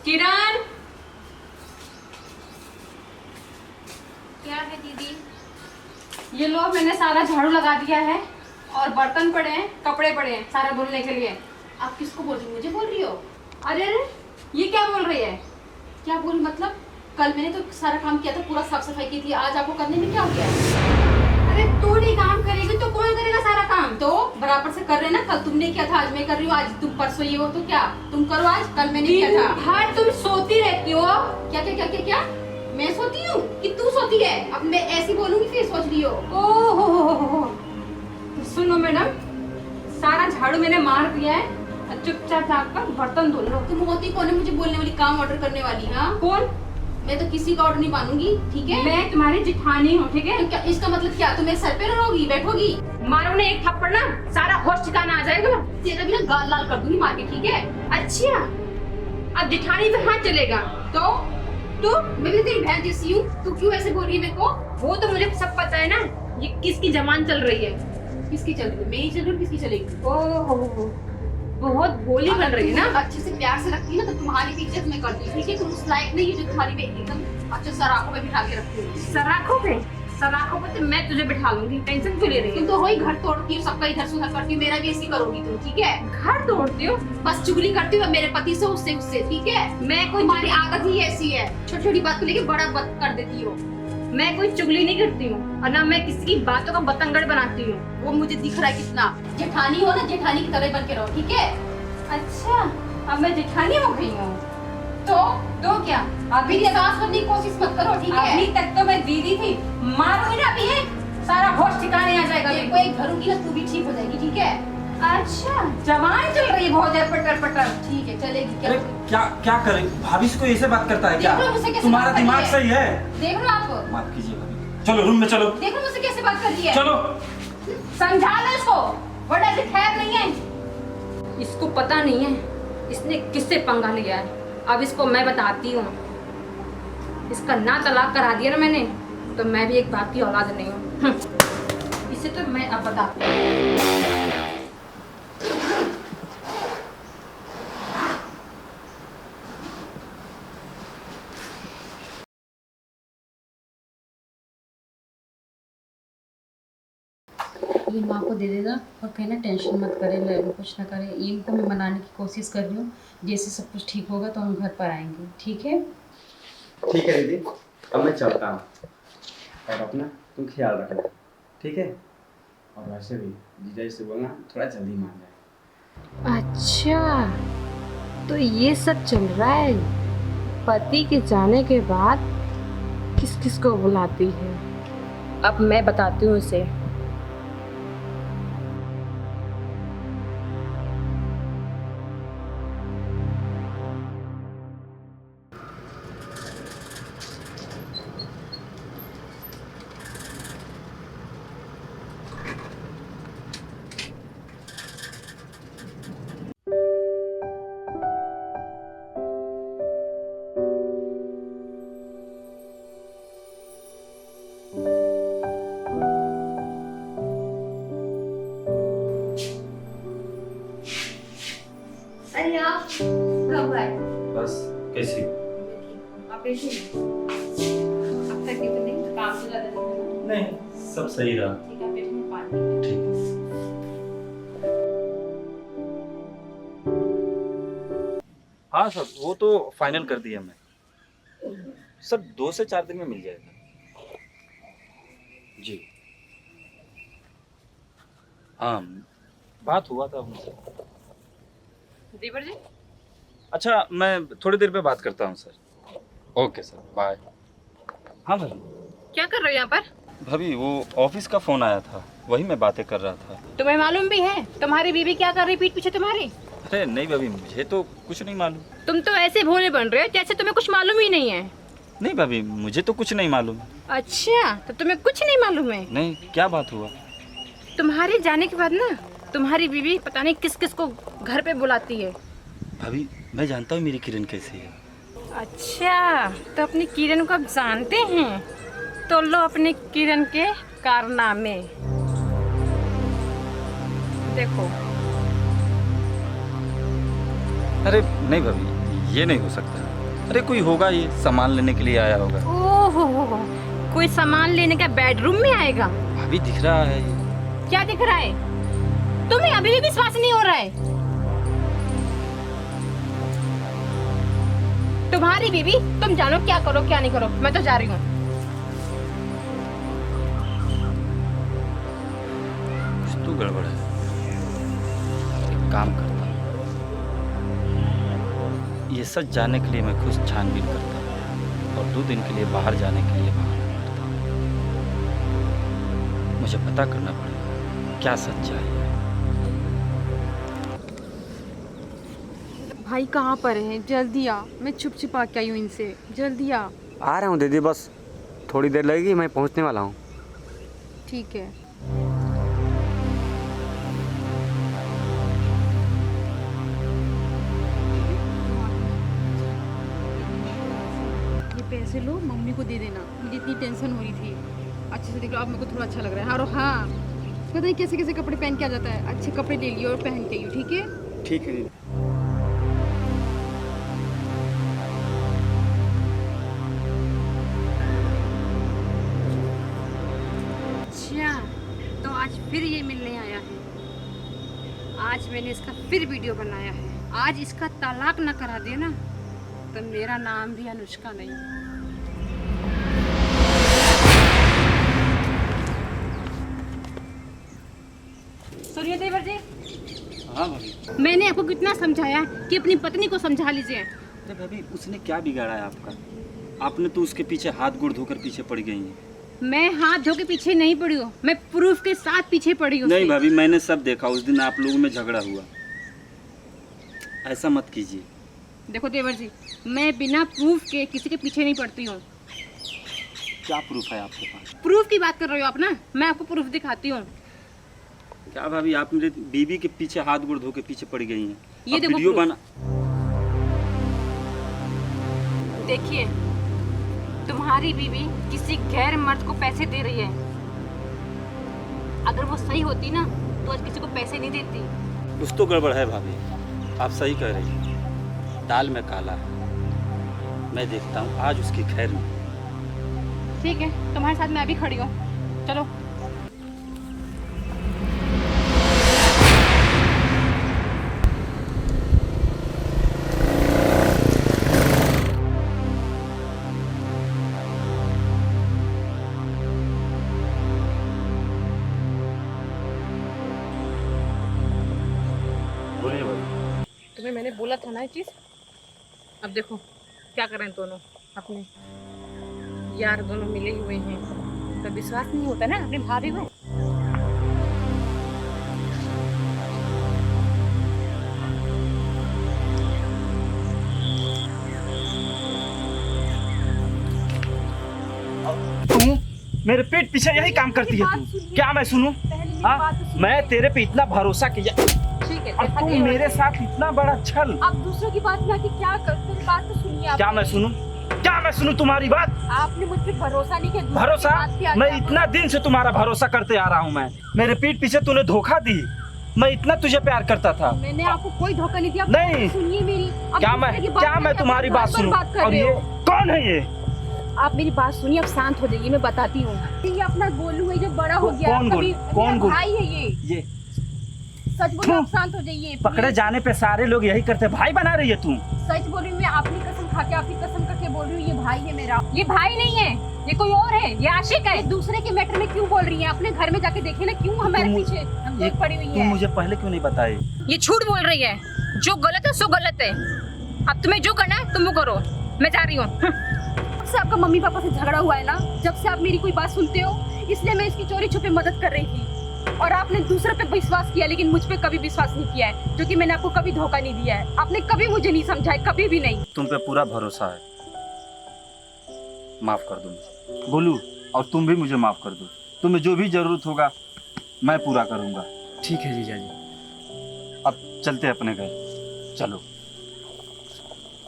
किरण, क्या है दीदी? ये लो, मैंने सारा झाड़ू लगा दिया है और बर्तन पड़े हैं, कपड़े पड़े हैं सारा धुलने के लिए। आप किसको बोल रही हो? मुझे बोल रही हो? अरे अरे, ये क्या बोल रही है? क्या बोल मतलब? कल मैंने तो सारा काम किया था, पूरा साफ सफाई की थी, आज आपको करने में क्या हो गया? अरे तू नहीं काम करेगी तो कौन करेगा सारा काम? तो बराबर से कर रहे ना, कल तुमने किया था, आज मैं कर रही हूँ, आज तुम परसों ये हो तो क्या तुम करो, आज कल मैंने किया था। हाँ, तुम सोती रहती हो। क्या क्या क्या क्या क्या? मैं सोती हूँ कि तू सोती है? अब मैं ऐसी बोलूंगी फिर सोच रही हो? ओहो, तो सुनो मैडम, सारा झाड़ू मैंने मार दिया है, चुपचाप जाकर बर्तन धो लो। तुम होती कौन है मुझे बोलने वाली, काम ऑर्डर करने वाली? हाँ कौन? मैं तो किसी का ऑर्डर नहीं मानूंगी, ठीक है? मैं तुम्हारी जिठानी हूँ, ठीक है? तो क्या इसका मतलब क्या? तुम मेरे सर पे रहोगी, बैठोगी? मारो ने एक थप्पड़ ना, सारा होश ठिकाना आ जाएगा। तेरा भी ना गाल लाल कर दूंगी मार के, ठीक है? अच्छा, अब जिठानी पे हाथ चलेगा तो मैं भी तेरी बहन जैसी हूँ, तू क्यों ऐसे बोल रही है मेरे को? वो तो मुझे सब पता है ना, ये किसकी जबान चल रही है। किसकी चल रही है? मेरी चल रही है, किसकी चलेगी? ओहो, बहुत बोली बन रही है ना। अच्छे से प्यार से रखती है ना तो तुम्हारी भी इज्जत मैं करती हूँ, ठीक है? तुम उस लायक नहीं है जो तुम्हारी पे एकदम अच्छे सराखों पे बिठा के रखती हूँ। सराखों पे तो मैं तुझे बिठा लूंगी, टेंशन क्यों ले रही है? तुम तो वही घर तोड़ती हो, सबका इधर से उधर करती हो, मेरा भी ऐसी करोगी तुम, ठीक है? घर तोड़ती हो? बस चुगली करती हो मेरे पति से, उससे, ठीक है? मैं कोई, तुम्हारी आदत ही ऐसी है, छोटी छोटी बात को लेके बड़ा बात कर देती हो। मैं कोई चुगली नहीं करती हूँ और ना मैं किसी की बातों का बतंगड़ बनाती हूँ। वो मुझे दिख रहा है कितना। जेठानी हो ना, जेठानी की तरह बन के रहो, ठीक है? अच्छा, अब मैं जेठानी हो गई हूँ तो क्या? अभी एहसास करने की कोशिश मत करो, ठीक है? अभी तक तो मैं दीदी थी, मारूंगी ना अभी है, सारा होश ठिकाने आ जाएगा। मेरे को एक धरूंगी ना, तू भी ठीक हो जाएगी, ठीक है? अच्छा, जवान चल रही है बहुत है, पटर, ठीक है चलेगी। अरे क्या करे भाभी, इसको ऐसे बात करता है क्या? तुम्हारा दिमाग सही है? देख लो आप, माफ कीजिए भाभी, चलो रूम में चलो। देख लो मुझसे कैसे बात कर रही है। चलो समझा लो इसको, बड़ा ऐसे खैर नहीं है। इसको पता नहीं है इसने किससे पंगा लिया है, अब इसको मैं बताती हूँ। इसका ना तलाक करा दिया ना मैंने, तो मैं भी एक बाप की औलाद नहीं हूँ। इसे तो मैं अब बताती हूँ। ये माँ को दे देना और कहना टेंशन मत करे, वो कुछ ना करे। इनको मैं मनाने की कोशिश कर रही हूँ, जैसे सब कुछ ठीक होगा तो हम घर पर आएंगे, ठीक है? ठीक है दीदी, अब मैं चलता हूँ और अपना तुम ख्याल रखना, ठीक है? और वैसे भी जीजा जी से बोलना थोड़ा जल्दी मान जाए। अच्छा, तो ये सब चल रहा है। पति के जाने के बाद किस किस को बुलाती है, अब मैं बताती हूँ उसे। अरे आप कब आए? बस कैसी? आप कैसे? अब तक कितने काम से ज्यादा नहीं? नहीं, सब सही रहा। ठीक है, बैठो, मैं पानी। ठीक। हाँ सर, वो तो फाइनल कर दिया मैं सर, 2 से 4 दिन में मिल जाएगा जी। हाँ, बात हुआ था उनसे। देवर जी, अच्छा, मैं थोड़ी देर में बात करता हूँ सर। Okay sir, bye. हाँ भाभी। क्या कर रहे हो यहाँ पर? भाभी, वो ऑफिस का फोन आया था, वही मैं बातें कर रहा था। तुम्हें मालूम भी है तुम्हारी बीवी क्या कर रही पीठ पीछे तुम्हारी? अरे नहीं भाभी, मुझे तो कुछ नहीं मालूम। तुम तो ऐसे भोले बन रहे हो जैसे तुम्हें कुछ मालूम ही नहीं है। नहीं भाभी, मुझे तो कुछ नहीं मालूम। अच्छा, तो तुम्हें कुछ नहीं मालूम है? नहीं, क्या बात हुआ? तुम्हारे जाने के बाद ना तुम्हारी बीवी पता नहीं किस किस को घर पे बुलाती है। भाभी, मैं जानता हूँ मेरी किरण कैसी है। अच्छा, तो अपनी किरण को आप जानते हैं, तो लो अपनी किरण के कारनामे देखो। अरे नहीं भाभी, ये नहीं हो सकता। अरे कोई होगा, ये सामान लेने के लिए आया होगा। ओहो, कोई सामान लेने का बेडरूम में आएगा? भाभी दिख रहा है ये। क्या दिख रहा है? तुम्हें अभी भी विश्वास नहीं हो रहा है? तुम्हारी बीवी, तुम जानो क्या करो क्या नहीं करो, मैं तो जा रही हूँ। कुछ तो गड़बड़ है। एक काम करता हूँ, ये सच जानने के लिए मैं खुद छानबीन करता हूँ और 2 दिन के लिए बाहर जाने के लिए बहाना करता हूँ। मुझे पता करना पड़ेगा क्या सच्चाई है। भाई कहाँ पर है? जल्दी आ, मैं छुप छुपा के आई हूँ इनसे, जल्दी आ। आ रहा हूँ दीदी, बस थोड़ी देर लगेगी, मैं पहुँचने वाला हूँ। ठीक है। ये पैसे लो, मम्मी को दे देना, मुझे इतनी टेंशन हो रही थी। अच्छे से देख लो, अब मेरे को थोड़ा अच्छा लग रहा है। और हाँ, पता नहीं कैसे कैसे कपड़े पहन के आ जाता है। अच्छे कपड़े ले लियो और पहन के आइयो, ठीक है? ठीक है दीदी। अच्छा, तो आज फिर ये मिलने आया है। आज मैंने इसका फिर वीडियो बनाया है। आज इसका तलाक न करा देना तो मेरा नाम भी अनुष्का नहीं। सुनिए देवर जी, हाँ भाभी। मैंने आपको कितना समझाया कि अपनी पत्नी को समझा लीजिए। अरे भाभी, उसने क्या बिगाड़ा है आपका? आपने तो उसके पीछे हाथ गोड़ धोकर पीछे पड़ गई हैं। मैं हाथ धो के पीछे नहीं पड़ी हूँ, मैं प्रूफ के साथ पीछे पड़ी हूँ। नहीं भाभी, मैंने सब देखा। उस दिन आप लोगों में झगड़ा हुआ। ऐसा मत कीजिए। देखो देवर जी, मैं बिना प्रूफ के किसी के पीछे नहीं पड़ती हूँ। क्या प्रूफ है आपके पास? प्रूफ की बात कर रहे हो आप ना, मैं आपको प्रूफ दिखाती हूँ। क्या भाभी, आप मेरे बीवी के पीछे हाथ गोड़ धो के पीछे पड़ गई हैं। ये अब देखो वीडियो proof। बना। देखिए, तुम्हारी बीवी किसी गैर मर्द को पैसे दे रही है। अगर वो सही होती ना तो आज किसी को पैसे नहीं देती। कुछ तो गड़बड़ है भाभी, आप सही कह रही हैं। दाल में काला है। मैं देखता हूँ आज उसकी खैर में। ठीक है, तुम्हारे साथ मैं भी खड़ी हूँ, चलो। बोलिए भाभी। तुम्हें मैंने बोला था ना ये चीज। अब देखो क्या कर रहे हैं दोनों, अपने यार दोनों मिले हुए हैं। तो विश्वास नहीं होता ना अपने भाभी को। तू मेरे पेट पीछे यही काम करती है तू। क्या मैं सुनूं? हाँ, मैं तेरे पे इतना भरोसा किया ठीक है, और तू मेरे साथ इतना बड़ा छल। आप दूसरों की बात में आके क्या करते हैं? बात तो सुनिए आप। क्या मैं सुनूं? क्या मैं सुनूं तुम्हारी बात? आपने मुझ पे भरोसा नहीं किया। दूसरों की भरोसा? बात पे आके मैं आप- इतना दिन से तुम्हारा भरोसा करते आ रहा हूँ। मैं मेरे पीठ पीछे तूने धोखा दी। मैं इतना तुझे प्यार करता था। मैंने आपको कोई धोखा नहीं दिया। नहीं। सुनिए मेरी। आप क्या दूसरे की बात मैं में तुम्हारी आप बात बार-बार सुनूं? बात कर और रहे ये हो। कौन है ये? आप मेरी बात सुनिए, अब शांत हो जाइए, मैं बताती हूँ। ये अपना गोलू है जो बड़ा हो गया। कौन गोलू? कौन मेरा गोलू? भाई है ये। सच बोलो, आप शांत हो जाइए। पकड़े जाने पे सारे लोग यही करते। भाई बना रही है तू। सच बोल रही हूँ मैं, अपनी कसम खा के आपकी कसम करके बोल रही हूँ, ये भाई है मेरा। ये भाई नहीं है, ये कोई और है, ये आशिक है। दूसरे के मैटर में क्यों बोल रही है? अपने घर में जाके देखिए ना, क्यों हमारे पीछे हम लोग पड़ी हुई तू है। मुझे पहले क्यों नहीं बताई? ये झूठ बोल रही है। जो गलत है सो गलत है। अब तुम्हें जो करना है तुम वो करो, मैं जा रही हूँ। जब से आपका मम्मी पापा से झगड़ा हुआ है ना, जब से आप मेरी कोई बात सुनते हो, इसलिए मैं इसकी चोरी छुपे मदद कर रही थी। और आपने दूसरे पे विश्वास किया, लेकिन मुझ पे कभी विश्वास नहीं किया है, क्योंकि मैंने आपको कभी धोखा नहीं दिया है। आपने कभी मुझे नहीं समझा है, कभी भी नहीं। तुम पे पूरा भरोसा है। माफ कर दो मुझे गोलू, और तुम भी मुझे माफ कर दो। तुम्हें जो भी जरूरत होगा मैं पूरा करूंगा। ठीक है जीजा जी। अब चलते हैं अपने घर, चलो।